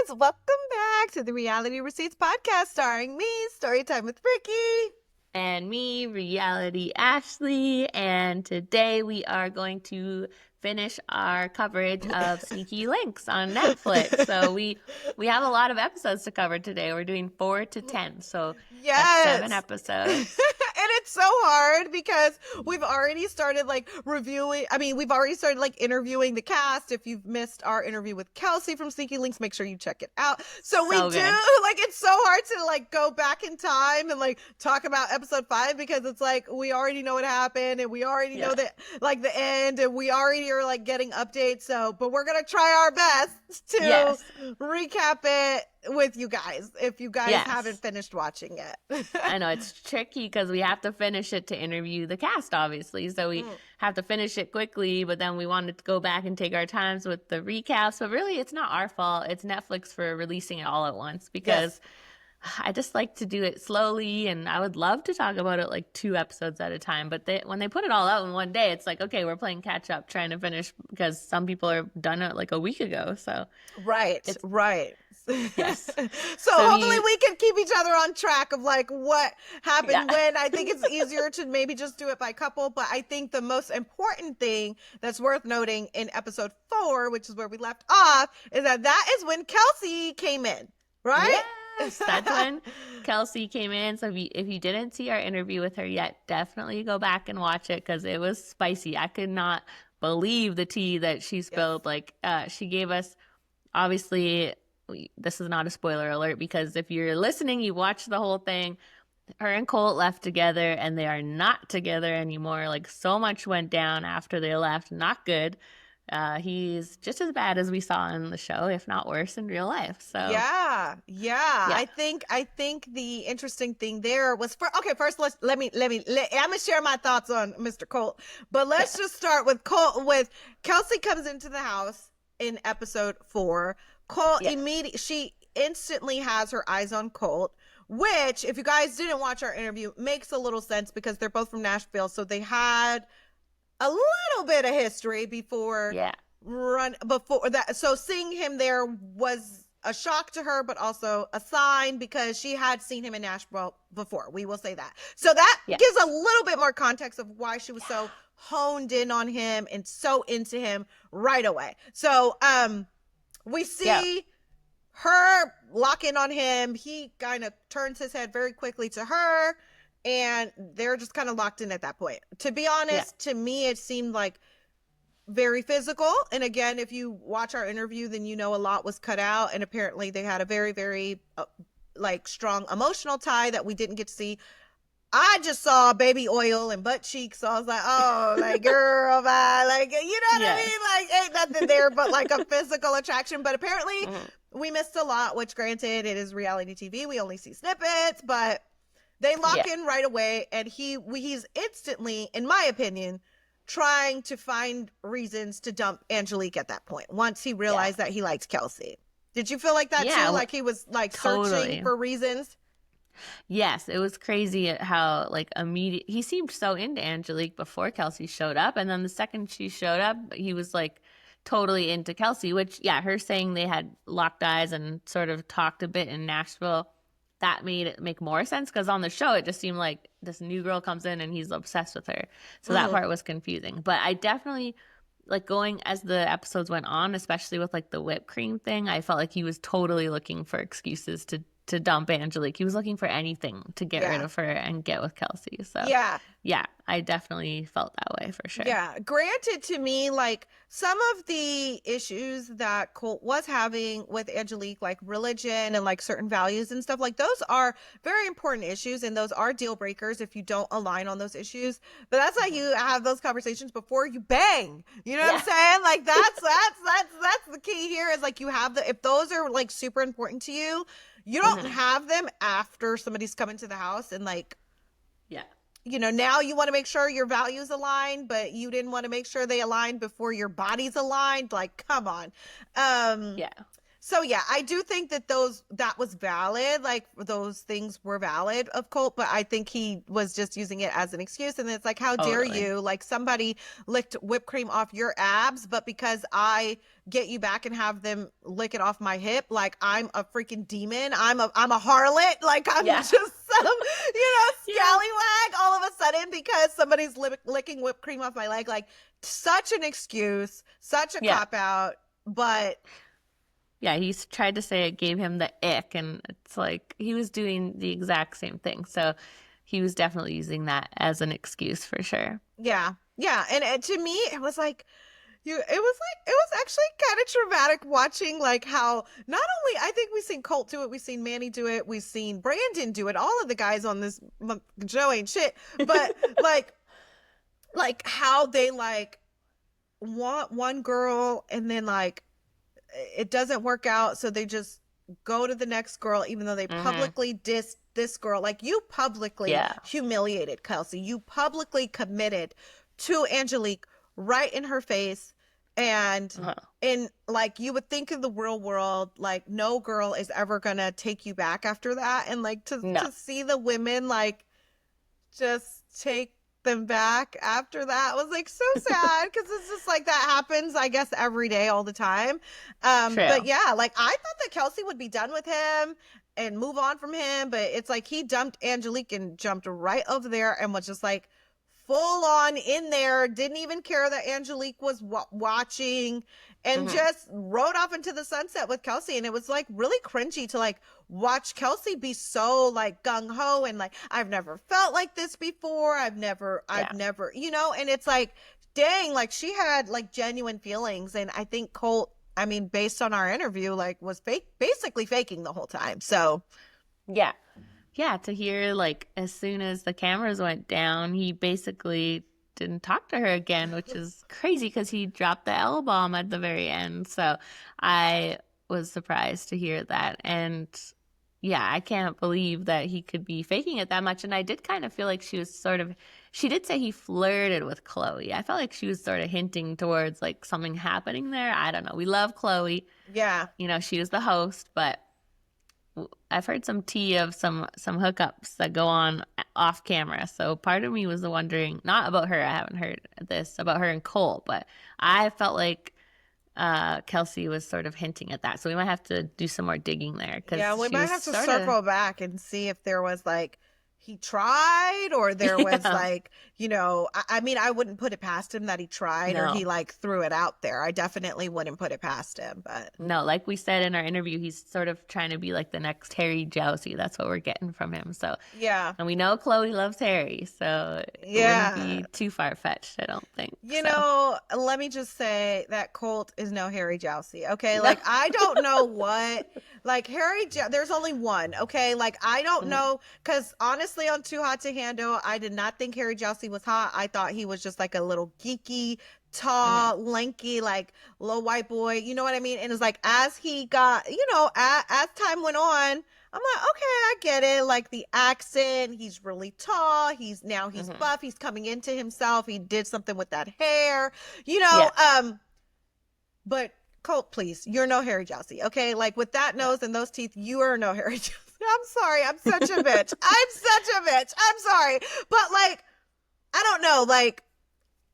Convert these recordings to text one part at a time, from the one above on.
Welcome back to the Reality Receipts podcast starring me, Storytime with Ricky. And me, Reality Ashley. And today we are going to finish our coverage of Sneaky Links on Netflix. So we have a lot of episodes to cover today. We're doing 4 to 10. So that's 7 Yes. episodes. And it's so hard because we've already started we've already started interviewing the cast. If you've missed our interview with Kelsey from Sneaky Links, make sure you check it out. So we So do, good. it's so hard to go back in time and talk about episode 5 because it's we already know what happened and we already know that the end and we already are getting updates. So, but we're going to try our best to recap it with you guys if you guys haven't finished watching it. I know it's tricky because we have to finish it to interview the cast, obviously. So we have to finish it quickly, but then we wanted to go back and take our times with the recaps. But really, it's not our fault. It's Netflix for releasing it all at once because I just like to do it slowly, and I would love to talk about it 2 episodes at a time. But when they put it all out in one day, it's okay, we're playing catch up, trying to finish because some people are done it a week ago. So right. Yes. So hopefully we can keep each other on track of what happened when. I think it's easier to maybe just do it by couple, but I think the most important thing that's worth noting in episode 4, which is where we left off, is that is when Kelsey came in, right? Yes, that's when Kelsey came in. So if you didn't see our interview with her yet, definitely go back and watch it because it was spicy. I could not believe the tea that she spilled. She gave us, obviously, this is not a spoiler alert because if you're listening, you watch the whole thing. Her and Colt left together and they are not together anymore. So much went down after they left. Not good. He's just as bad as we saw in the show, if not worse in real life. So yeah. I think the interesting thing there was first let me I'm gonna share my thoughts on Mr. Colt, but let's just start with Colt. With Kelsey comes into the house in episode 4. Colt she instantly has her eyes on Colt, which, if you guys didn't watch our interview, makes a little sense because they're both from Nashville, so they had a little bit of history before that. So seeing him there was a shock to her, but also a sign because she had seen him in Nashville before. We will say that. So that gives a little bit more context of why she was so honed in on him and so into him right away. So we see her lock in on him. He kind of turns his head very quickly to her, and they're just kind of locked in at that point. To be honest, to me, it seemed very physical. And again, if you watch our interview, then you know a lot was cut out. And apparently they had a very, very strong emotional tie that we didn't get to see. I just saw baby oil and butt cheeks. So I was girl, bye. You know what I mean? Ain't nothing there but a physical attraction. But apparently we missed a lot, which granted, it is reality TV. We only see snippets, but they lock in right away, and he's instantly, in my opinion, trying to find reasons to dump Angelique at that point, once he realized that he liked Kelsey. Did you feel like that too? He was searching for reasons? Yes, it was crazy how he seemed so into Angelique before Kelsey showed up, and then the second she showed up, he was totally into Kelsey, which her saying they had locked eyes and sort of talked a bit in Nashville, that made it make more sense because on the show it just seemed like this new girl comes in and he's obsessed with her. So that part was confusing. But I definitely going as the episodes went on, especially with the whipped cream thing, I felt like he was totally looking for excuses to dump Angelique. He was looking for anything to get rid of her and get with Kelsey. So I definitely felt that way for sure. Yeah. Granted, to me, some of the issues that Colt was having with Angelique, religion and certain values and stuff, those are very important issues, and those are deal breakers if you don't align on those issues. But that's why you have those conversations before you bang. You know what I'm saying? That's the key here is you have if those are super important to you, you don't have them after somebody's come into the house and now you want to make sure your values align, but you didn't want to make sure they aligned before your body's aligned. Come on. So yeah, I do think that that was valid. Like those things were valid of Colt, but I think he was just using it as an excuse. And it's like, how dare Totally. you? Like somebody licked whipped cream off your abs, but because I get you back and have them lick it off my hip, like I'm a freaking demon. I'm a harlot. Like I'm Yeah. just some, Yeah. scallywag all of a sudden because somebody's licking whipped cream off my leg. Like such an excuse, such a Yeah. cop out. But Yeah, he's tried to say it gave him the ick, and it's like he was doing the exact same thing. So he was definitely using that as an excuse for sure. yeah, yeah, and to me, it was like it was actually kind of traumatic watching like how not only I think we've seen Colt do it, we've seen Manny do it, we've seen Brandon do it, all of the guys on this show ain't shit, but like how they like want one girl and then like it doesn't work out, so they just go to the next girl, even though they publicly dissed this girl. Like you publicly humiliated Kelsey. You publicly committed to Angelique right in her face. And in like you would think in the real world, like no girl is ever gonna take you back after that. And like to see the women like just take them back after that was like so sad because it's just like that happens I guess every day all the time. But yeah, like I thought that Kelsey would be done with him and move on from him, but it's like he dumped Angelique and jumped right over there and was just like full on in there, didn't even care that Angelique was watching, and just rode off into the sunset with Kelsey. And it was like really cringy to like watch Kelsey be so like gung-ho and like I've never felt like this before, I've never and it's like dang, like she had like genuine feelings. And I think Colt, I mean based on our interview, like was basically faking the whole time. So yeah, to hear like as soon as the cameras went down, he basically didn't talk to her again, which is crazy because he dropped the L bomb at the very end. So I was surprised to hear that. And yeah, I can't believe that he could be faking it that much. And I did kind of feel like she did say he flirted with Chloe. I felt like she was sort of hinting towards like something happening there. I don't know. We love Chloe. Yeah. She was the host, but I've heard some tea of some hookups that go on off camera. So part of me was wondering, not about her, I haven't heard this about her and Cole, but I felt like Kelsey was sort of hinting at that. So we might have to do some more digging there. Yeah, we might have to circle back and see if there was like he tried or there was like, I mean, I wouldn't put it past him that he tried or he like threw it out there. I definitely wouldn't put it past him, but no, like we said in our interview, he's sort of trying to be like the next Harry Jousey. That's what we're getting from him. So yeah, and we know Chloe loves Harry, so it wouldn't be too far-fetched, I don't think. Let me just say that Colt is no Harry Jousey. Okay, like I don't know what like there's only one. Okay, like I don't know, because honestly on Too Hot to Handle, I did not think Harry Jousey was hot. I thought he was just like a little geeky, tall, lanky, like little white boy. You know what I mean? And it's like as he got, as time went on, I'm like, okay, I get it. Like the accent, he's really tall. He's buff. He's coming into himself. He did something with that hair, but Colt, please, you're no Harry Jousey, okay? Like with that nose and those teeth, you are no Harry Jousey. I'm sorry, I'm such a bitch. I'm sorry, but like, I don't know, like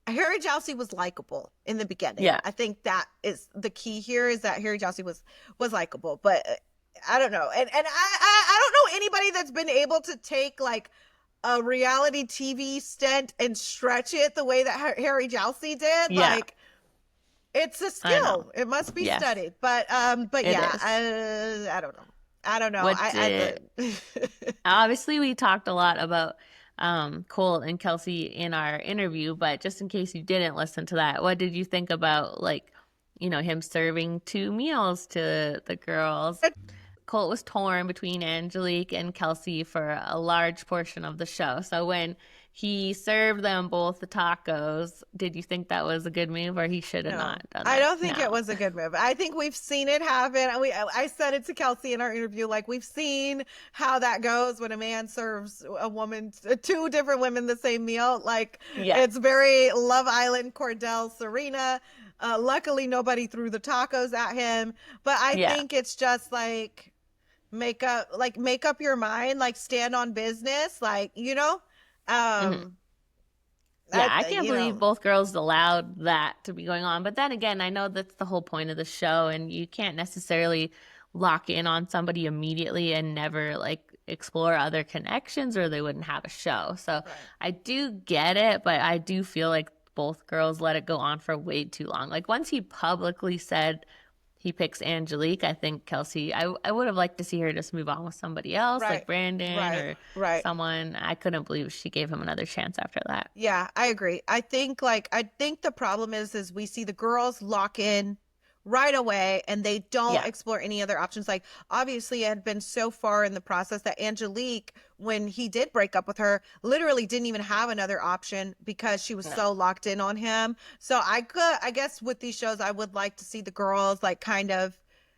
Harry Jousey was likable in the beginning. Yeah, I think that is the key here, is that Harry Jousey was likable, but I don't know, and I don't know anybody that's been able to take like a reality TV stint and stretch it the way that Harry Jousey did. Yeah. Like it's a skill. It must be studied. But yeah, I don't know. I don't know. Obviously, we talked a lot about Colt and Kelsey in our interview, but just in case you didn't listen to that, what did you think about like, him serving 2 meals to the girls? Colt was torn between Angelique and Kelsey for a large portion of the show. So when he served them both the tacos, did you think that was a good move, or he should have not done that? I don't think it was a good move. I think we've seen it happen. I said it to Kelsey in our interview, like we've seen how that goes when a man serves a woman, 2 different women the same meal. Like it's very Love Island, Cordell, Serena. Luckily, nobody threw the tacos at him. But I Yeah. think it's just like make up your mind, like stand on business, like Hmm. um, Yeah, I can't you believe know, both girls allowed that to be going on. But then again, I know that's the whole point of the show, and you can't necessarily lock in on somebody immediately and never like explore other connections, or they wouldn't have a show. So right. I do get it, but I do feel like both girls let it go on for way too long. Like once he publicly said he picks Angelique, I think Kelsey, I would have liked to see her just move on with somebody else, like Right. Brandon Right. or Right. someone. I couldn't believe she gave him another chance after that. Yeah, I agree. I think the problem is we see the girls lock in right away and they don't Yeah. explore any other options. Like obviously it had been so far in the process that Angelique, when he did break up with her, literally didn't even have another option because she was No. so locked in on him. So I guess with these shows I would like to see the girls like kind of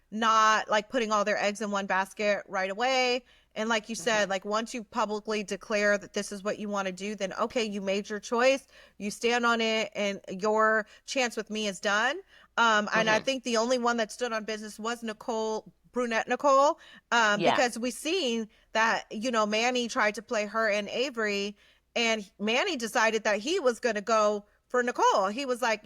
not like putting all their eggs in one basket right away. And like you Hmm. said, like once you publicly declare that this is what you want to do, then okay, you made your choice, you stand on it, and your chance with me is done. And I Hmm. think the only one that stood on business was Nicole, brunette Nicole, Yeah. because we seen that Manny tried to play her and Avery, and Manny decided that he was going to go for Nicole. He was like,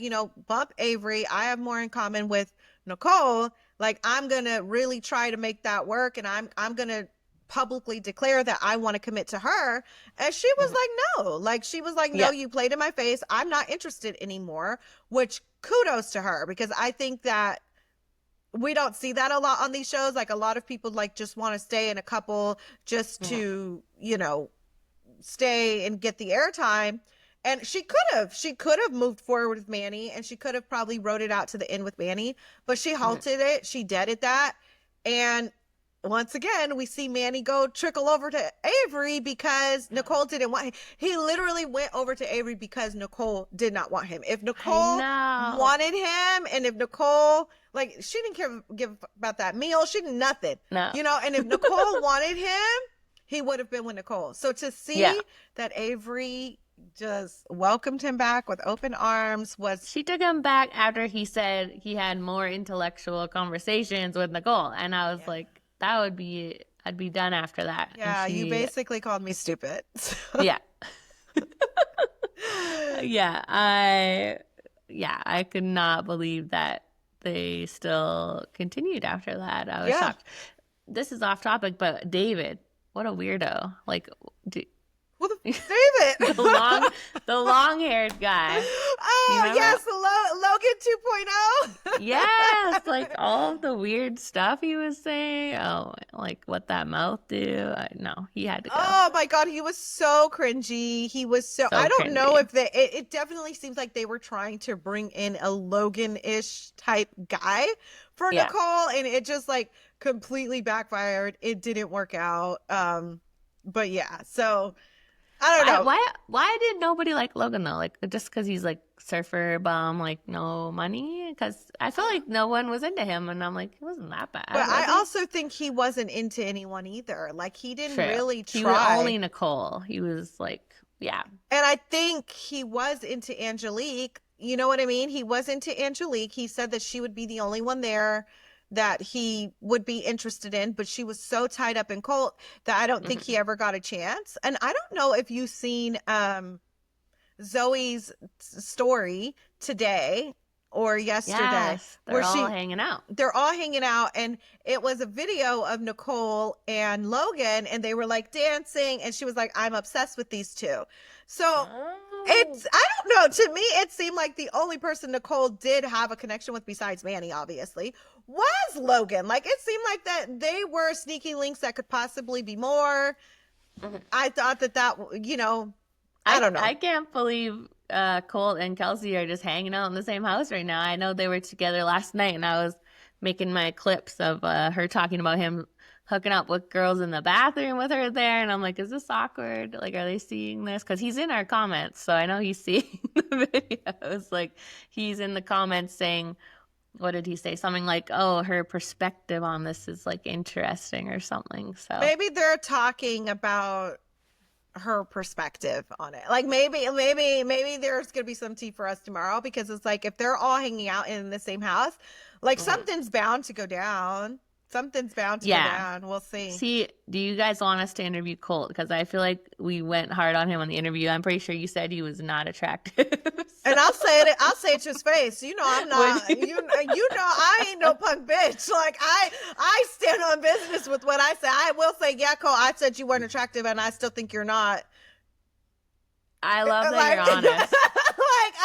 bump Avery. I have more in common with Nicole. Like I'm gonna really try to make that work, and I'm gonna publicly declare that I want to commit to her. And she was Hmm. like, no. Like she was like, no, Yeah. you played in my face. I'm not interested anymore, which kudos to her because I think that we don't see that a lot on these shows. Like a lot of people like just want to stay in a couple just Hmm. to, stay and get the airtime. And she could have moved forward with Manny and she could have probably wrote it out to the end with Manny, but she Hmm. halted it. She deaded that. And once again, we see Manny go trickle over to Avery because Nicole didn't want him. He literally went over to Avery because Nicole did not want him. If I Nicole know. wanted him and if Nicole, like, she didn't give about that meal, she did nothing, No. and if Nicole wanted him, he would have been with Nicole. So to Yeah. see that Avery just welcomed him back with open arms was, She took him back after he said he had more intellectual conversations with Nicole. And I was yeah. like, I'd be done after that. And Yeah, you basically called me stupid. yeah. I could not believe that they still continued after that. I was Yeah. shocked. This is off topic, but David, what a weirdo. Like, Well, David. the long the long-haired guy. You Oh, remember? yes, Logan 2.0. Yes, like all the weird stuff he was saying. Oh, like what that mouth do. No, he had to go. Oh my God, he was so cringy. He was so, I So don't know cringy. if it definitely seems like they were trying to bring in a Logan-ish type guy for Yeah. Nicole, and it just like completely backfired. It didn't work out. But yeah, so I don't know. Why did nobody like Logan though? Like just because he's like surfer bum, like no money? Because I feel like no one was into him, and I'm like, he wasn't that bad, But was I he? also think he wasn't into anyone either. Like he didn't True. really He was try. only Nicole. He was like, yeah. And I think he was into Angelique. You know what I mean? He was into Angelique. He said that she would be the only one there that he would be interested in, but she was so tied up in Colt that I don't think Hmm. he ever got a chance. And I don't know if you've seen Zoe's story today or yesterday Yes, where they're all hanging out. they're all hanging out, and it was a video of Nicole and Logan and they were like dancing and she was like, I'm obsessed with these two. So Oh. I don't know, to me it seemed like the only person Nicole did have a connection with besides Manny obviously was Logan. Like it seemed like that they were sneaky links that could possibly be more. Mhm. I thought that I don't know. I can't believe Colt and Kelsey are just hanging out in the same house right now. I know they were together last night, and I was making my clips of her talking about him hooking up with girls in the bathroom with her there, and I'm like, is this awkward? Like, are they seeing this? Because he's in our comments, so I know he's seeing the videos. Like, he's in the comments saying, what did he say? Something like, oh, her perspective on this is like interesting or something. So Maybe they're talking about her perspective on it. Like maybe there's gonna be some tea for us tomorrow, because it's like if they're all hanging out in the same house, like something's bound to go down. Something's bound to go down. We'll see. See, do you guys want us to interview Colt? Because I feel like we went hard on him on the interview. I'm pretty sure you said he was not attractive. And I'll say it to his face. You know, I'm not. You know, I ain't no punk bitch. Like I stand on business with what I say. I will say, yeah, Cole, I said you weren't attractive, and I still think you're not. I love that you're honest.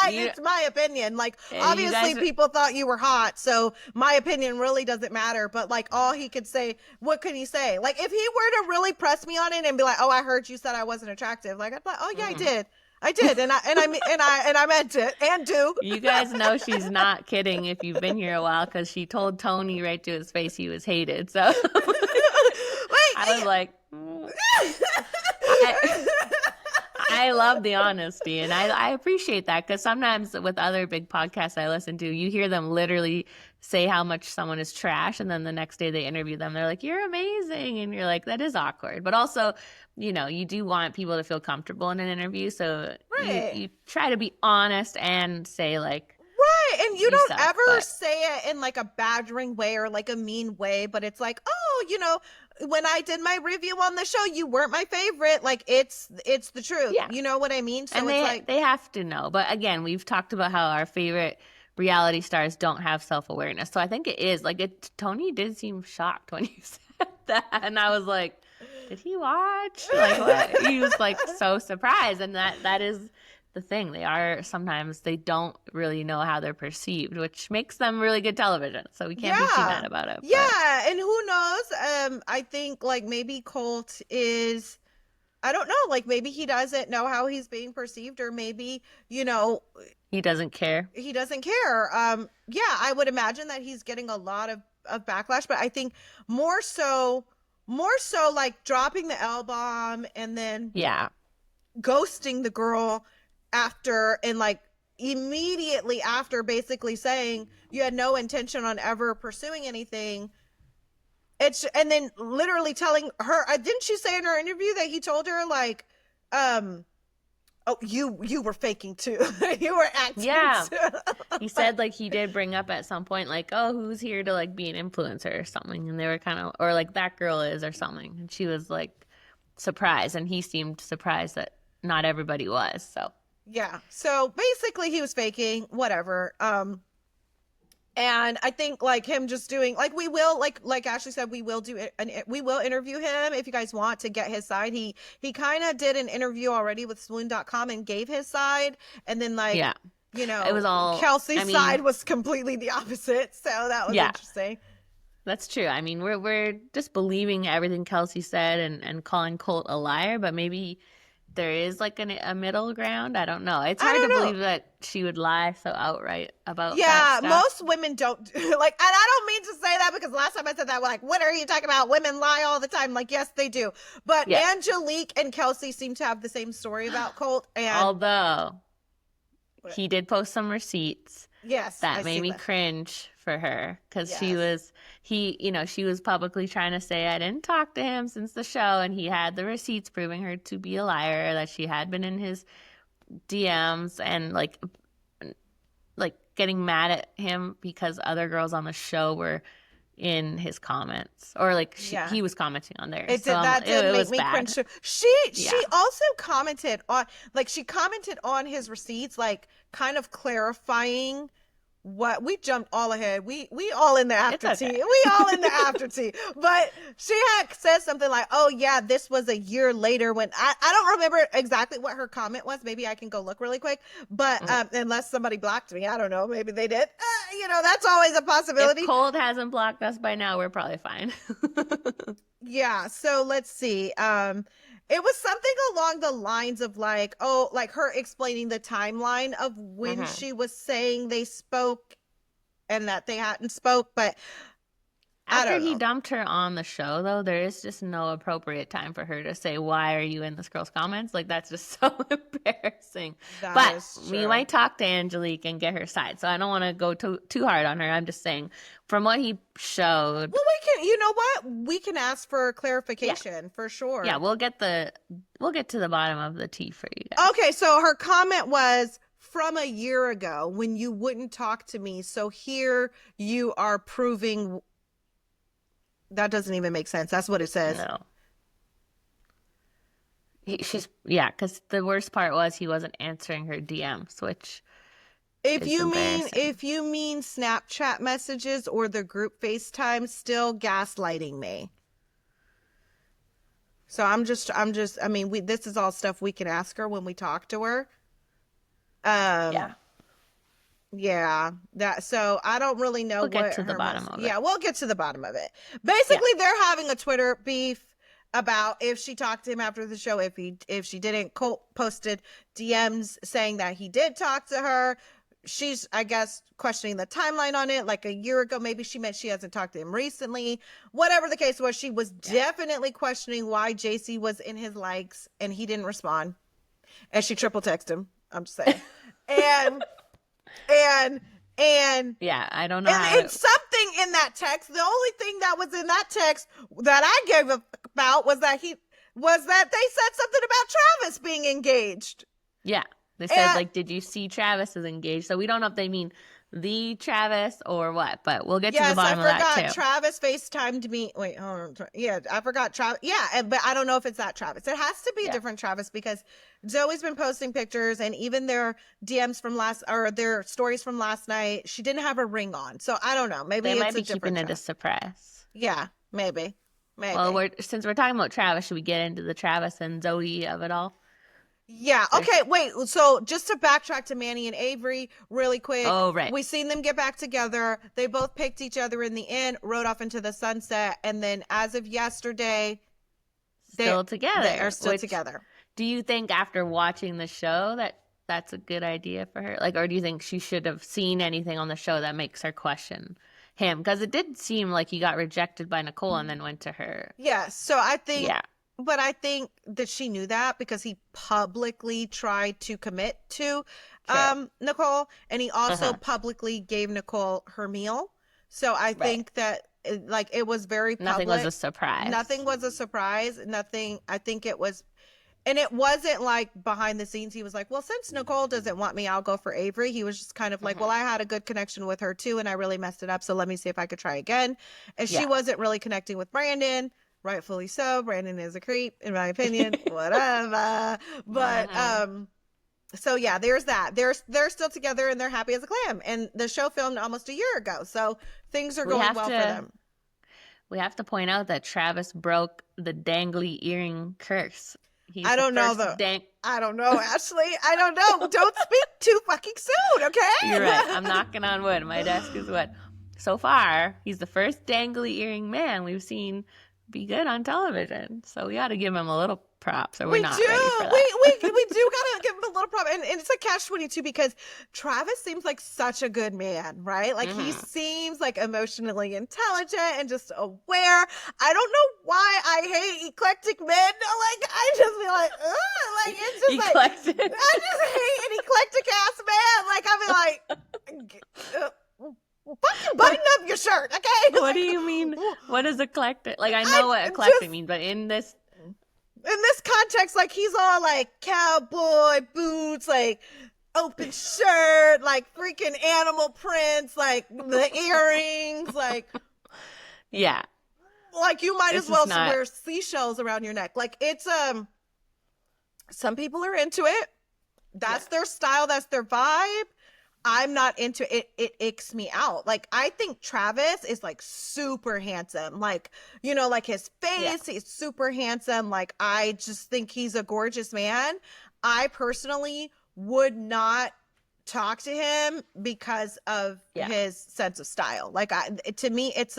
It's my opinion. Like, obviously people thought you were hot, so my opinion really doesn't matter. But like, all he could say, what could he say? Like, if he were to really press me on it and be like, "Oh, I heard you said I wasn't attractive," like, I'd be like, "Oh yeah, I did, and I meant it, and do." You guys know she's not kidding if you've been here a while, because she told Tony right to his face he was hated. So I was like. I love the honesty, and I appreciate that, because sometimes with other big podcasts I listen to, you hear them literally say how much someone is trash, and then the next day they interview them, they're like, "You're amazing," and you're like, that is awkward. But also, you know, you do want people to feel comfortable in an interview, so you try to be honest and say like, right, and you don't ever say it in like a badgering way or like a mean way, but it's like, oh, you know, when I did my review on the show, you weren't my favorite. Like, it's the truth. Yeah. You know what I mean? So and they have to know. But again, we've talked about how our favorite reality stars don't have self-awareness. So I think it is like Tony did seem shocked when you said that, and I was like, did he watch? Like, what? He was like so surprised, and that is the thing. Sometimes they don't really know how they're perceived, which makes them really good television. So we can't be too mad about it. Yeah, and who knows? I think like maybe Colt is, I don't know, like maybe he doesn't know how he's being perceived, or maybe, you know, he doesn't care. Yeah, I would imagine that he's getting a lot of backlash, but I think more so like dropping the L-bomb and then ghosting the girl after, and like immediately after basically saying you had no intention on ever pursuing anything. And then literally telling her, didn't she say in her interview that he told her like, oh, you were faking too. You were acting too. He said like he did bring up at some point like, oh, who's here to like be an influencer or something, and they were kind of, or like that girl is or something, and she was like surprised, and he seemed surprised that not everybody was. So yeah. So basically he was faking, whatever. And I think like him just doing, like, we will, like Ashley said, we will interview him if you guys want to get his side. He kind of did an interview already with swoon.com and gave his side. And then like, you know, it was all, Kelsey's side was completely the opposite. So that was interesting. That's true. I mean, we're just believing everything Kelsey said and calling Colt a liar, but maybe there is like a middle ground. I don't know. It's hard to believe that she would lie so outright about that stuff. Most women don't like, and I don't mean to say that because last time I said that, like, what are you talking about? Women lie all the time. Like, yes, they do. But Angelique and Kelsey seem to have the same story about Colt. And although he did post some receipts. Yes. That made me cringe for her, because she was publicly trying to say I didn't talk to him since the show, and he had the receipts proving her to be a liar, that she had been in his DMs, and like getting mad at him because other girls on the show were in his comments, or like he was commenting on theirs. That did make me cringe. She also commented on his receipts, like kind of clarifying what we jumped all ahead. We all in the after tea. We all in the after tea. But she had said something like, "Oh yeah, this was a year later," when I don't remember exactly what her comment was. Maybe I can go look really quick. But unless somebody blocked me, I don't know. Maybe they did. You know, that's always a possibility. If Colt hasn't blocked us by now, we're probably fine. Yeah. So let's see. It was something along the lines of like, oh, like her explaining the timeline of when she was saying they spoke and that they hadn't spoke. But I After don't he know. dumped her on the show, though, there is just no appropriate time for her to say, "Why are you in this girl's comments?" Like, that's just so embarrassing. That But is we true. might talk to Angelique and get her side. So I don't want to go too hard on her. I'm just saying, from what he showed, Well, we can, you know what? We can ask for yeah, clarification for yeah, sure. we'll get to the bottom of the tea for you guys. Okay, so her comment was from a year ago when you wouldn't talk to me. So here you are proving that doesn't even make sense. That's what it says. No, because the worst part was he wasn't answering her DMs, which is embarrassing. If you mean Snapchat messages or the group FaceTime, still gaslighting me. So I mean, this is all stuff we can ask her when we talk to her. Yeah. Yeah, so I don't really know We'll get what to the her bottom of it. Yeah, we'll get to the bottom of it. Basically, they're having a Twitter beef about if she talked to him after the show, if she didn't. Colt posted DMs saying that he did talk to her. She's, I guess, questioning the timeline on it. Like a year ago, maybe she meant she hasn't talked to him recently. Whatever the case was, she was definitely questioning why JC was in his likes and he didn't respond. And she triple texted him. I'm just saying. And yeah, I don't know. And something in that text, the only thing that was in that text that I gave a fuck about was that they said something about Travis being engaged. Yeah. They said, like, did you see Travis is engaged? So we don't know if they mean the Travis or what, but we'll get to the bottom of that too. Travis FaceTimed me. Wait, hold on. Yeah, I forgot Travis. Yeah, but I don't know if it's that Travis. It has to be a different Travis because Zoe's been posting pictures and even their DMs from their stories from last night. She didn't have a ring on, so I don't know. Maybe they it's might be a different keeping it a surprise. Yeah, maybe. Well, since we're talking about Travis, should we get into the Travis and Zoe of it all? Yeah. Okay. Wait. So just to backtrack to Manny and Avery really quick. Oh, right. We seen them get back together. They both picked each other in the end, rode off into the sunset. And then as of yesterday, still together. They are still together. Do you think after watching the show that that's a good idea for her? Like, or do you think she should have seen anything on the show that makes her question him? Because it did seem like he got rejected by Nicole and then went to her. Yes. So I think. Yeah. But I think that she knew that because he publicly tried to commit to Nicole, and he also publicly gave Nicole her meal. So I think that it was very public. Nothing was a surprise. Nothing was a surprise. Nothing. I think it was, and it wasn't like behind the scenes. He was like, well, since Nicole doesn't want me, I'll go for Avery. He was just kind of like, well, I had a good connection with her too, and I really messed it up. So let me see if I could try again. And she wasn't really connecting with Brandon. Rightfully so. Brandon is a creep, in my opinion. Whatever. But so yeah, there's that. They're still together and they're happy as a clam. And the show filmed almost a year ago, so things are going well for them. We have to point out that Travis broke the dangly earring curse. I don't know though. I don't know, Ashley. I don't know. Don't speak too fucking soon, okay? You're right. I'm knocking on wood. My desk is wet. So far, he's the first dangly earring man we've seen be good on television, so we got to give him a little props, or we're not ready for that. We do gotta give him a little prop, and it's a catch-22 because Travis seems like such a good man, right? Like he seems like emotionally intelligent and just aware. I don't know why I hate eclectic men. Like I just be like, ugh, like it's just eclectic. Like I just hate an eclectic ass man. Like I be like. Fucking button up your shirt, okay? What do you mean? What is eclectic? Like I know what eclectic means, but in this context, like he's all like cowboy boots, like open shirt, like freaking animal prints, like the earrings, like like you might as well wear seashells around your neck. Like it's some people are into it. That's their style. That's their vibe. I'm not into it. It icks me out. Like, I think Travis is like super handsome. Like, you know, like his face, he's super handsome. Like, I just think he's a gorgeous man. I personally would not talk to him because of his sense of style. Like, to me, it's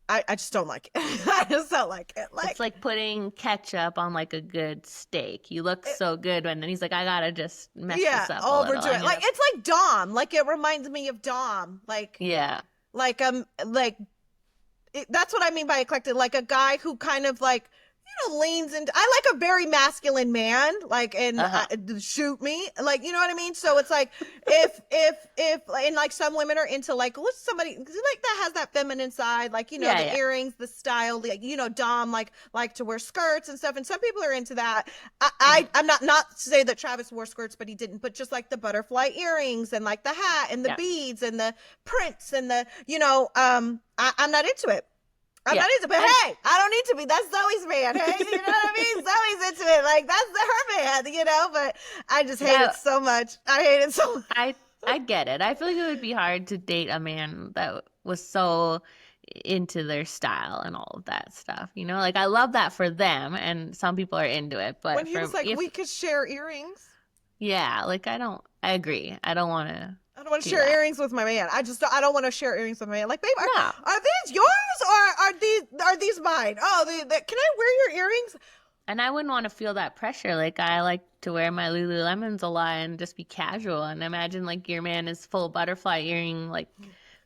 I just don't like it. I just don't like it. Like, it's like putting ketchup on like a good steak. You look so good, and then he's like, I gotta just mess this up overdo it. Like it's like Dom. Like it reminds me of Dom. Like that's what I mean by eclectic. Like a guy who kind of like, leans into, I like a very masculine man, like, and shoot me, like, you know what I mean? So it's like, and like some women are into like, what's somebody like that has that feminine side, like, the earrings, the style, like, Dom, like to wear skirts and stuff. And some people are into that. I'm not to say that Travis wore skirts, but he didn't, but just like the butterfly earrings and like the hat and the beads and the prints and the, I'm not into it. I'm not into it, but hey, I don't need to be. That's Zoe's man. Hey, you know what I mean? Zoe's into it. Like, that's her man, but I just hate it so much. I hate it so much. I get it. I feel like it would be hard to date a man that was so into their style and all of that stuff. Like, I love that for them, and some people are into it. But when he was like, we could share earrings. Yeah, like, I agree. I don't want to share earrings with my man. I don't want to share earrings with my man. Like, babe, are these yours or are these mine? Oh, can I wear your earrings? And I wouldn't want to feel that pressure. Like, I like to wear my Lululemons a lot and just be casual. And imagine like your man is full butterfly earring, like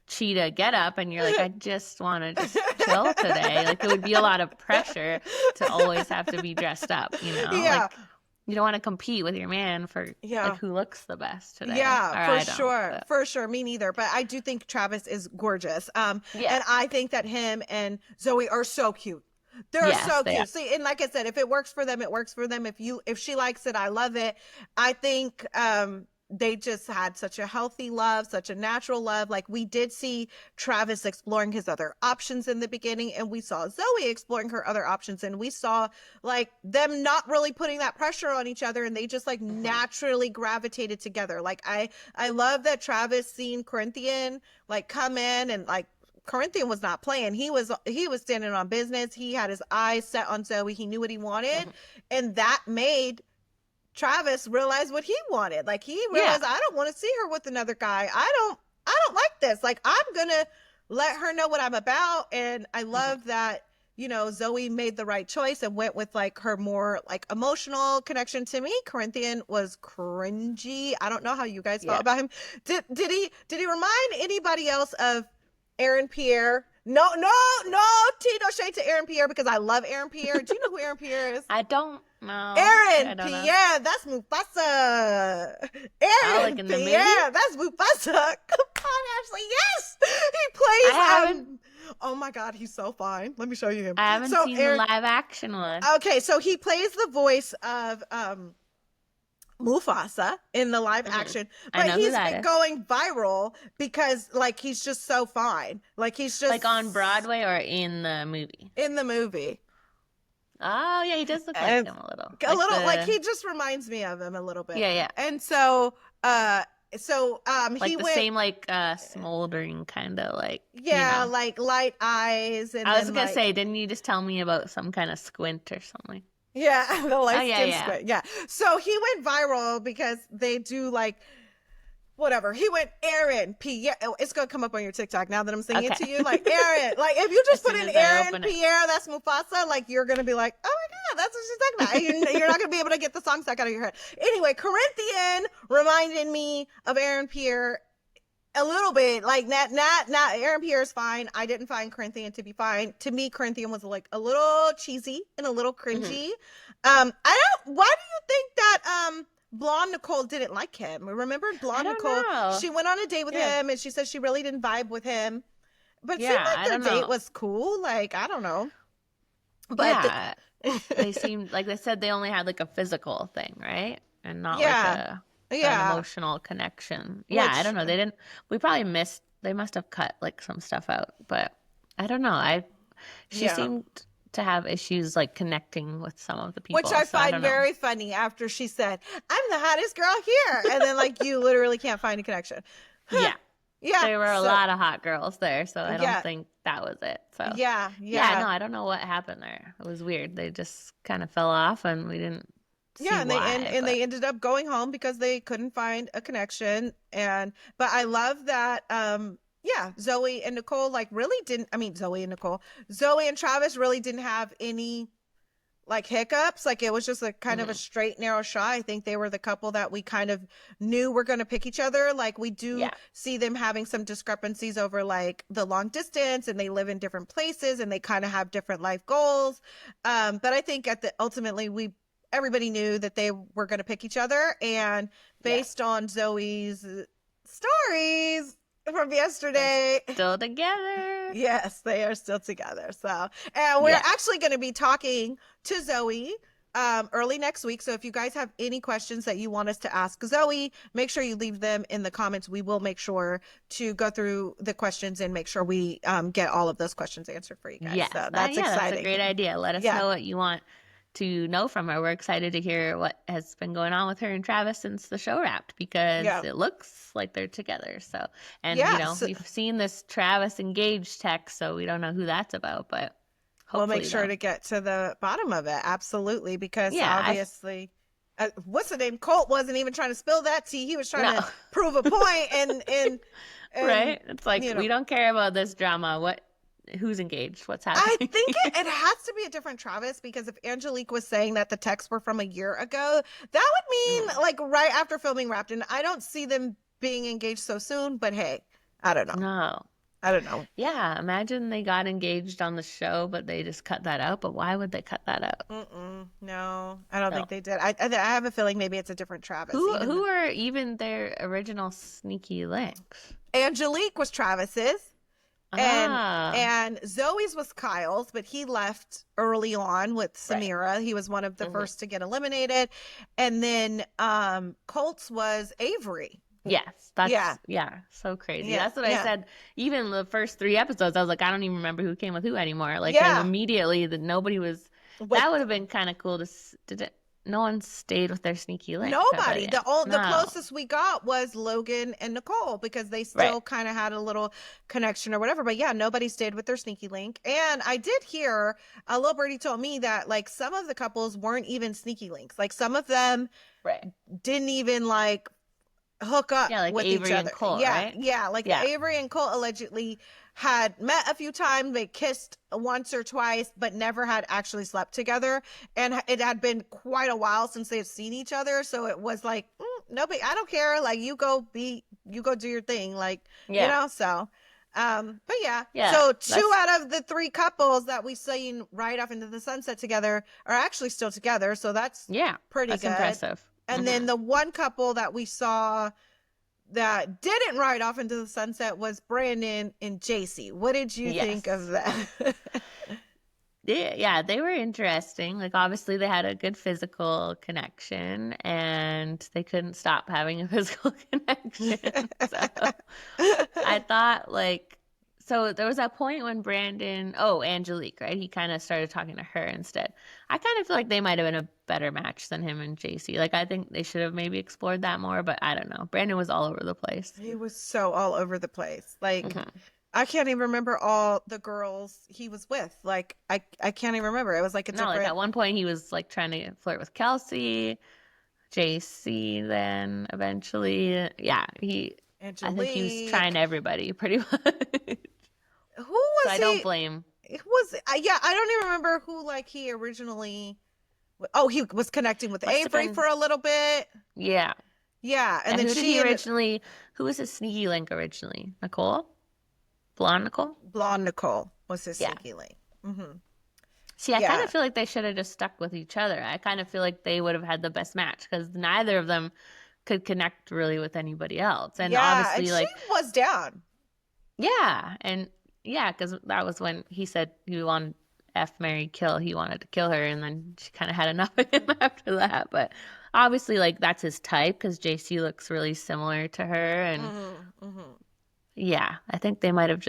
cheetah get up, and you're like, I just want to just chill today. Like, it would be a lot of pressure to always have to be dressed up, Yeah. Like, you don't want to compete with your man for like who looks the best today. Yeah, for sure. Me neither. But I do think Travis is gorgeous. And I think that him and Zoe are so cute. They're so cute. See, and like I said, if it works for them, it works for them. If she likes it, I love it. I think they just had such a healthy love, such a natural love. Like, we did see Travis exploring his other options in the beginning, and we saw Zoe exploring her other options, and we saw like them not really putting that pressure on each other, and they just like naturally gravitated together. Like, I love that Travis seen Corinthian like come in, and like Corinthian was not playing. He was standing on business. He had his eyes set on Zoe. He knew what he wanted, and that made Travis realized what he wanted. Like, he realized, I don't want to see her with another guy. I don't like this. Like, I'm gonna let her know what I'm about. And I love that, Zoe made the right choice and went with like her more like emotional connection. To me, Corinthian was cringy. I don't know how you guys felt about him. Did he remind anybody else of Aaron Pierre? No, no shade to Aaron Pierre, because I love Aaron Pierre. Do you know who Aaron Pierre is? I don't know. Aaron Pierre, that's Mufasa. Aaron Pierre, that's Mufasa. Come on, Ashley. Yes, he plays. Oh my God, he's so fine. Let me show you him. I haven't seen the live action one. Okay, so he plays the voice of Mufasa in the live action, but he's been going viral because like he's just so fine. Like, he's just like on Broadway or in the movie. In the movie. Oh yeah, he does look like him a little. Like he just reminds me of him a little bit. Yeah. And so like he the went, same like smoldering kind of like like light eyes. And I was gonna say, didn't you just tell me about some kind of squint or something? Yeah, the light skin squint. Yeah. So he went viral because they do like whatever. He went Aaron Pierre. It's gonna come up on your TikTok now that I'm saying it to you. Like, Aaron. Like, if you just put in Aaron Pierre, that's Mufasa. Like, you're gonna be like, oh my God, that's what she's talking about. You're not gonna be able to get the song stuck out of your head. Anyway, Corinthian reminded me of Aaron Pierre a little bit. Like, not Aaron Pierre is fine. I didn't find Corinthian to be fine. To me, Corinthian was like a little cheesy and a little cringy. Why do you think that blonde Nicole didn't like him? Remember blonde Nicole? Know. She went on a date with him, and she said she really didn't vibe with him. But it seemed like their date was cool. Like, I don't know. But they seemed like, they said they only had like a physical thing, right? And not like an emotional connection. I don't know. They must have cut like some stuff out, but I don't know. She seemed to have issues like connecting with some of the people, which I find very funny. After she said, "I'm the hottest girl here," and then like you literally can't find a connection. There were a lot of hot girls there, so I don't think that was it. So no, I don't know what happened there. It was weird. They just kind of fell off, and we didn't. They ended up going home because they couldn't find a connection. But I love that Zoe and Nicole Zoe and Travis really didn't have any like hiccups. Like it was just a kind of a straight, narrow shot. I think they were the couple that we kind of knew were going to pick each other. Like we do see them having some discrepancies over like the long distance, and they live in different places and they kind of have different life goals. But I think ultimately everybody knew that they were going to pick each other, and based on Zoe's stories from yesterday, they're still together. Yes, they are still together. So, and we're actually going to be talking to Zoe early next week. So if you guys have any questions that you want us to ask Zoe, make sure you leave them in the comments. We will make sure to go through the questions and make sure we get all of those questions answered for you guys. Yes, so that's exciting. That's a great idea. Let us know what you want to know from her. We're excited to hear what has been going on with her and Travis since the show wrapped, because it looks like they're together. So, and we've seen this Travis engaged text, so we don't know who that's about, but we'll make sure to get to the bottom of it. Absolutely. Because obviously, what's the name? Colt wasn't even trying to spill that tea. He was trying to prove a point and right. It's like, we don't care about this drama. Who's engaged? What's happening? I think it has to be a different Travis, because if Angelique was saying that the texts were from a year ago, that would mean like right after filming wrapped. And I don't see them being engaged so soon, but hey, I don't know. No. I don't know. Yeah, imagine they got engaged on the show, but they just cut that out. But why would they cut that out? No, I don't think they did. I have a feeling maybe it's a different Travis. Who are even their original sneaky links? Angelique was Travis's. And Zoe's was Kyle's, but he left early on with Samira. Right. He was one of the first to get eliminated. And then Colt's was Avery. Yes. That's so crazy. That's what I said. Even the first 3 episodes, I was like, I don't even remember who came with who anymore. Like and immediately that nobody was that would have been kind of cool to no one stayed with their sneaky link. Nobody. The closest we got was Logan and Nicole, because they still kind of had a little connection or whatever. But nobody stayed with their sneaky link. And I did hear, a little birdie told me that like some of the couples weren't even sneaky links. Like some of them didn't even like hook up with Avery each other. And Colt, like Avery and Colt allegedly had met a few times. They kissed once or twice, but never had actually slept together. And it had been quite a while since they had seen each other. So it was like, nobody, I don't care. Like you go do your thing. Like, you know, so, but so 2 out of the 3 couples that we seen right off into the sunset together are actually still together. So that's pretty good. Impressive. And then the one couple that we saw that didn't ride off into the sunset was Brandon and JC. What did you think of that? Yeah, they were interesting. Like, obviously, they had a good physical connection, and they couldn't stop having a physical connection. So I thought, like, so there was that point when Angelique, right? He kind of started talking to her instead. I kind of feel like they might have been a better match than him and JC. Like, I think they should have maybe explored that more, but I don't know. Brandon was all over the place. He was so all over the place. Like, I can't even remember all the girls he was with. Like, I can't even remember. It was like a different... like at one point he was like trying to flirt with Kelsey, JC, then eventually, Angelique. I think he was trying everybody pretty much. Who was so I don't blame. It was I don't even remember who like he originally. Oh, he was connecting with Avery for a little bit. Yeah. And then she originally. Who was his sneaky link originally? Nicole. Blonde Nicole was his sneaky link. See, I kind of feel like they should have just stuck with each other. I kind of feel like they would have had the best match, because neither of them could connect really with anybody else. And obviously, and she was down. Yeah, and because that was when he said he wanted marry, kill. He wanted to kill her, and then she kind of had enough of him after that. But obviously, like, that's his type, because JC looks really similar to her, and I think they might have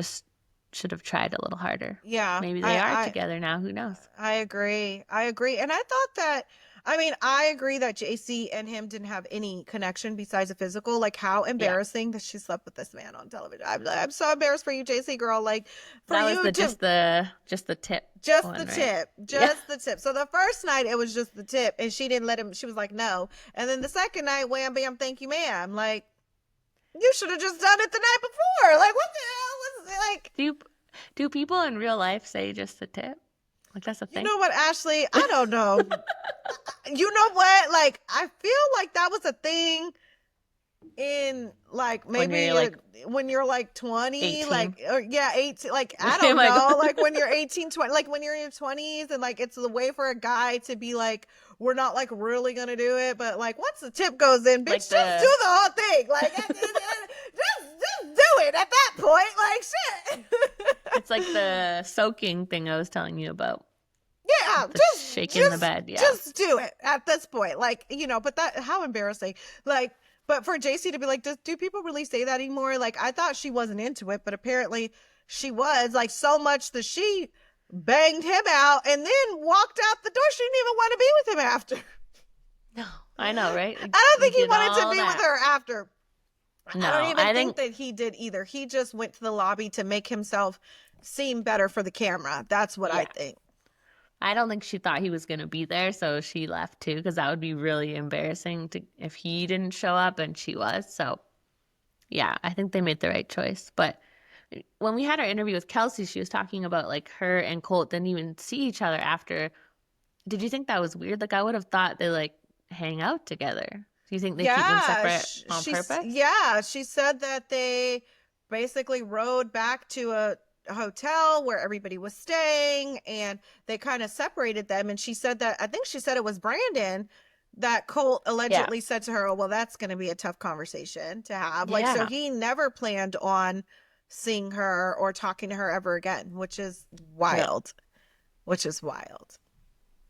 should have tried a little harder. Yeah, maybe they are together now. Who knows? I agree, and I thought that. I mean, I agree that JC and him didn't have any connection besides a physical. Like, how embarrassing that she slept with this man on television. I'm so embarrassed for you, JC girl. Like, for that you was just the tip. Just the tip. So the first night it was just the tip, and she didn't let him. She was like, no. And then the second night, wham, bam, thank you, ma'am. Like, you should have just done it the night before. Like, what the hell was it? Like, do people in real life say just the tip? Like, that's a You thing. know what, Ashley? I don't know. You know what? Like, I feel like that was a thing in like When maybe you're like when you're like 20, 18. like, or yeah, 18, like, I Oh don't my know, God. like when you're 18, 20, like when you're in your 20s, and like it's the way for a guy to be like, we're not like really gonna do it, but like once the tip goes in, bitch, Like just do the, the whole thing. Like, just do it at that point. Like, shit. it's like the soaking thing I was telling you about. Yeah, The shaking the bed. Yeah. just do it at this point. Like, but that, how embarrassing. Like, but for JC to be like, do people really say that anymore? Like, I thought she wasn't into it, but apparently she was, like, so much that she banged him out and then walked out the door. She didn't even want to be with him after. No, I know, right? I Like, don't you think he did wanted to all be with that. her after. I don't No, even I think think that he did either. He just went to the lobby to make himself seem better for the camera. That's what I yeah. think. I don't think she thought he was going to be there, so she left too, because that would be really embarrassing to if he didn't show up and she was. So, yeah, I think they made the right choice. But when we had our interview with Kelsey, she was talking about like her and Colt didn't even see each other after. Did you think that was weird? Like, I would have thought they like hang out together. Do you think they keep them Yeah, separate on purpose? she said that they basically rode back to a hotel where everybody was staying, and they kind of separated them. And she said that, I think she said it was Brandon that Colt Yeah. allegedly said to her, "Oh, well, that's going to be a tough conversation to have." Like, so Yeah. he never planned on seeing her or talking to her ever again, which is No. wild. Which is wild.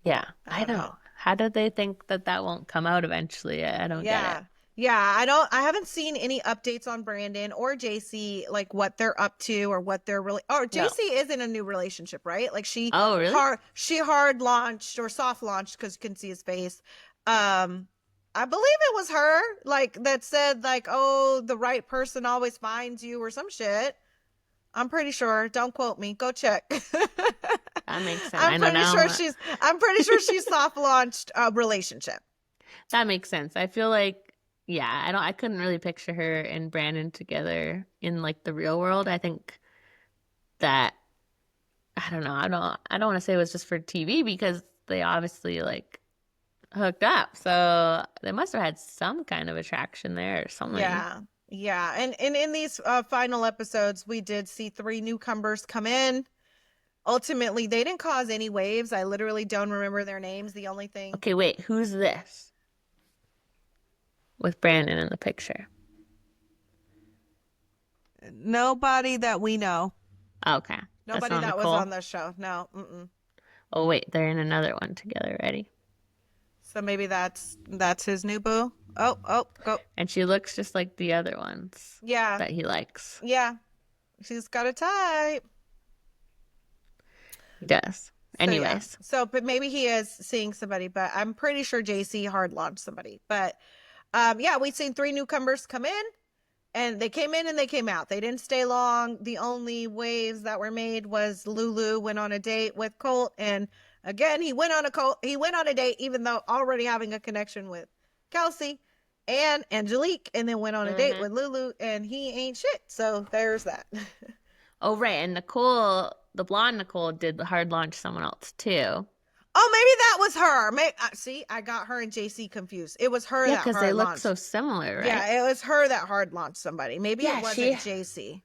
Yeah. I I don't know. know. How did they think that that won't come out eventually? I don't get it. Yeah. Yeah, I haven't seen any updates on Brandon or JC, like what they're up to or what they're really, or No. JC is in a new relationship, right? Like, Oh, really? she hard launched or soft launched, because you can see his face. Um I believe it was her, like, that said, like, oh, the right person always finds you or some shit. I'm pretty sure. Don't quote me. Go check. That makes sense. I'm I know pretty now. sure I'm pretty sure she's soft launched a relationship. That makes sense. I feel like, yeah, I couldn't really picture her and Brandon together in like the real world. I think that, I don't know. I don't want to say it was just for TV because they obviously like hooked up. So they must have had some kind of attraction there or something. Yeah. Yeah. And in these final episodes, we did see three newcomers come in. Ultimately, they didn't cause any waves. I literally don't remember their names. The only thing. Okay, wait, who's this with Brandon in the picture? Nobody that we know. Okay, that's Nobody not that was Nicole. on the show. No. Mm-mm. Oh wait, they're in another one together already. So maybe that's his new boo. Oh, go. And she looks just like the other ones Yeah. that he likes. Yeah. She's got a type. He does. So yeah. Anyways. So, but maybe he is seeing somebody, but I'm pretty sure JC hard launched somebody. But yeah, we've seen three newcomers come in, and they came in and they came out. They didn't stay long. The only waves that were made was Lulu went on a date with Colt, and again, he went on a date even though already having a connection with Kelsey and Angelique, and then went on a date with Lulu, and he ain't shit. So there's that. Oh, right. And Nicole, the blonde Nicole, did the hard launch someone else too. Oh, maybe that was her. See, I got her and JC confused. It was her Yeah, that because they hard look launched. so similar, right? Yeah, it was her that hard launched somebody. Maybe Yeah, it wasn't JC.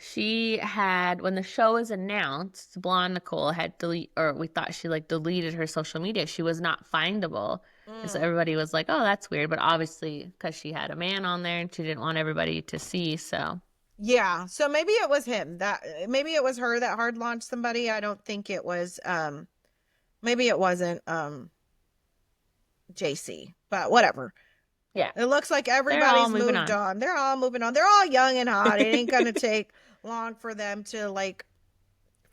She had, when the show was announced, blonde Nicole had we thought she like deleted her social media. She was not findable. And so everybody was like, oh, that's weird. But obviously, because she had a man on there and she didn't want everybody to see. So, Yeah, so maybe it was him that, maybe it was her that hard launched somebody. I don't think it was, maybe it wasn't, JC, but whatever. yeah, It looks like they're all everybody's moving moved on. on. They're all moving on. They're all young and hot. It ain't gonna take long for them to like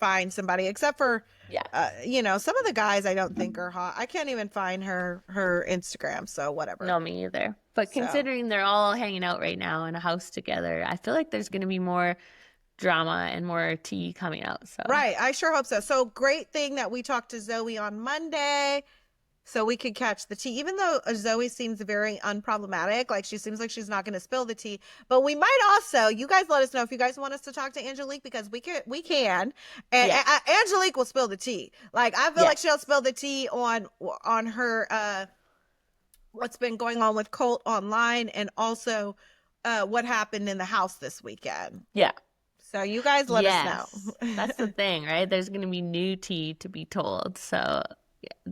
find somebody, except for some of the guys I don't think are hot. I can't even find her Instagram, so whatever. No, me either. But considering they're all hanging out right now in a house together, I feel like there's going to be more drama and more tea coming out. So right, I sure hope so. So great thing that we talked to Zoe on Monday. so we could catch the tea. Even though Zoe seems very unproblematic, like she seems like she's not going to spill the tea, but we might also. You guys let us know if you guys want us to talk to Angelique because we can, and Yeah. Angelique will spill the tea. Like I feel Yeah. like she'll spill the tea on her what's been going on with Colt online, and also what happened in the house this weekend. Yeah. So you guys let us know. Yes. That's the thing, right? There's going to be new tea to be told. So,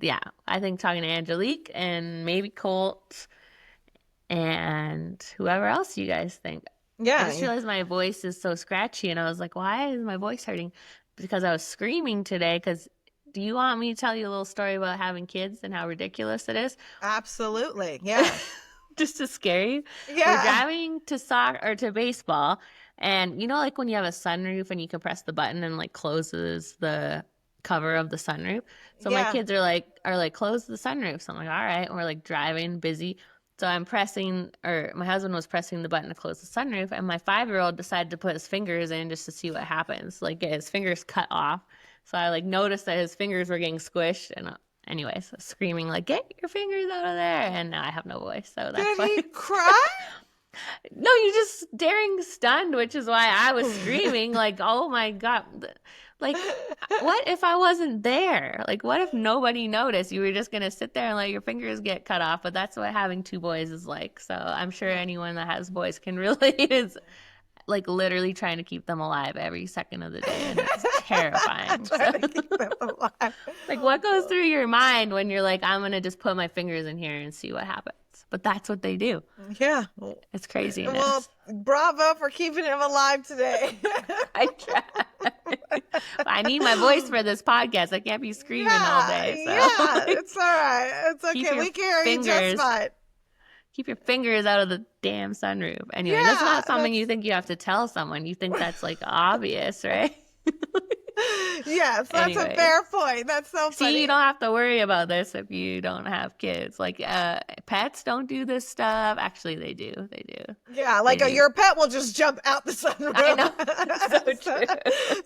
yeah, I think talking to Angelique and maybe Colt and whoever else you guys think. I just Yeah. realized my voice is so scratchy, and I was like, why is my voice hurting? Because I was screaming today. Because do you want me to tell you a little story about having kids and how ridiculous it is? Absolutely. Yeah. Just to scare you. Yeah. We're driving to soccer or to baseball, and you know, like when you have a sunroof and you can press the button and like closes the cover of the sunroof. So my kids are like close the sunroof. So I'm like, all right. And we're like driving, busy. So I'm pressing, or my husband was pressing the button to close the sunroof, and my 5-year-old decided to put his fingers in just to see what happens, like get his fingers cut off. So I like noticed that his fingers were getting squished, and anyways, screaming like, "Get your fingers out of there!" And now I have no voice, so that's Did why. he cry? No, you just staring stunned, which is why I was screaming like, "Oh my God." Like, what if I wasn't there? Like, what if nobody noticed? You were just going to sit there and let your fingers get cut off. But that's what having 2 boys is like. So I'm sure anyone that has boys can relate. Is like literally trying to keep them alive every second of the day. And it's terrifying. Trying to keep them alive. Like, what goes through your mind when you're like, I'm going to just put my fingers in here and see what happens? But that's what they do. Yeah. It's crazy. Well, bravo for keeping him alive today. I try. I need my voice for this podcast. I can't be screaming all day. So. Yeah, it's all right. It's okay. We can hear you just fine. Keep your fingers out of the damn sunroof. Anyway, that's not something you think you have to tell someone. You think that's like obvious, right? Yes, that's a fair point. That's so funny. See, you don't have to worry about this if you don't have kids. Like, pets don't do this stuff. Actually, they do. They do. Yeah, like your pet will just jump out the sunroof. I know. So true.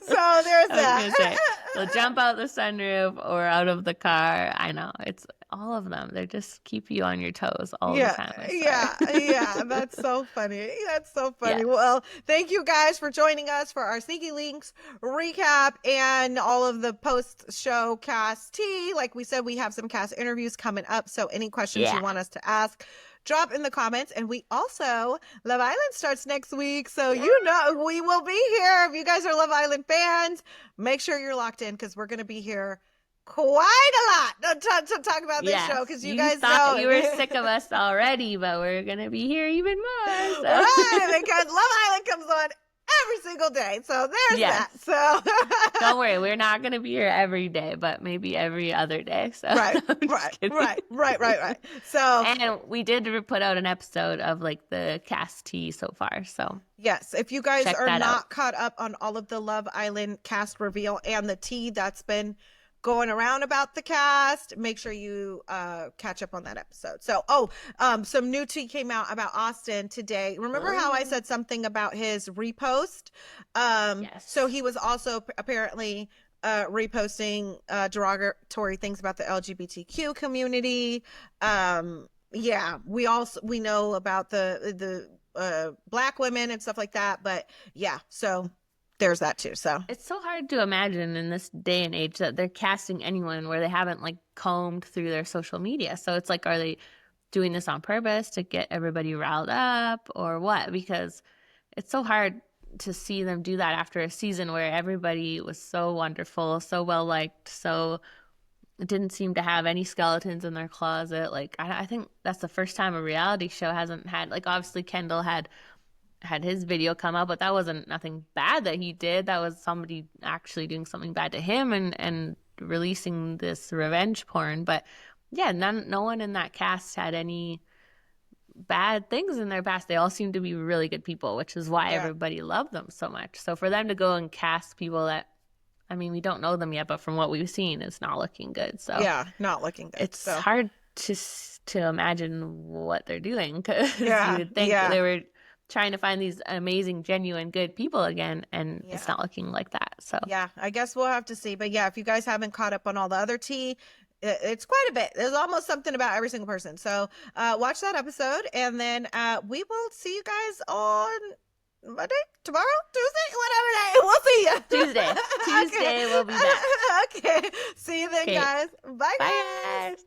So there's that. They'll jump out the sunroof or out of the car. I know. It's all of them. They just keep you on your toes all the time. Yeah. That's so funny. That's so funny. Yeah. Well, thank you guys for joining us for our Sneaky Links recap and all of the post-show cast tea. Like we said, we have some cast interviews coming up. So any questions you want us to ask, drop in the comments. And we also, Love Island starts next week. So you know we will be here. If you guys are Love Island fans, make sure you're locked in because we're going to be here quite a lot to talk about this show because you guys know you were sick of us already, but we're gonna be here even more. So. Right, because Love Island comes on every single day, so there's that. So don't worry, we're not gonna be here every day, but maybe every other day. So right. So and we did put out an episode of like the cast tea so far. So yes, if you guys are not caught up on all of the Love Island cast reveal and the tea that's been going around about the cast, make sure you catch up on that episode. So some new tea came out about Austin today. Remember how I said something about his repost? So he was also apparently reposting derogatory things about the LGBTQ community. We know about the Black women and stuff like that, but so there's that too. So it's so hard to imagine in this day and age that they're casting anyone where they haven't like combed through their social media. So it's like, are they doing this on purpose to get everybody riled up or what? Because it's so hard to see them do that after a season where everybody was so wonderful, so well liked, so it didn't seem to have any skeletons in their closet. Like I think that's the first time a reality show hasn't had, like, obviously Kendall had his video come out, but that wasn't nothing bad that he did. That was somebody actually doing something bad to him and releasing this revenge porn. But no one in that cast had any bad things in their past. They all seem to be really good people, which is why everybody loved them so much. So for them to go and cast people that, I mean, we don't know them yet, but from what we've seen, it's not looking good. So not looking good. It's hard to imagine what they're doing, because you would think they were trying to find these amazing, genuine, good people again, and it's not looking like that. So I guess we'll have to see. But if you guys haven't caught up on all the other tea, It's quite a bit. There's almost something about every single person. So watch that episode, and then we will see you guys on Monday, tomorrow, Tuesday, whatever day. We'll see you. Tuesday. Tuesday, we'll be back. Okay. See you then, Okay. guys. Bye, Bye, guys. guys.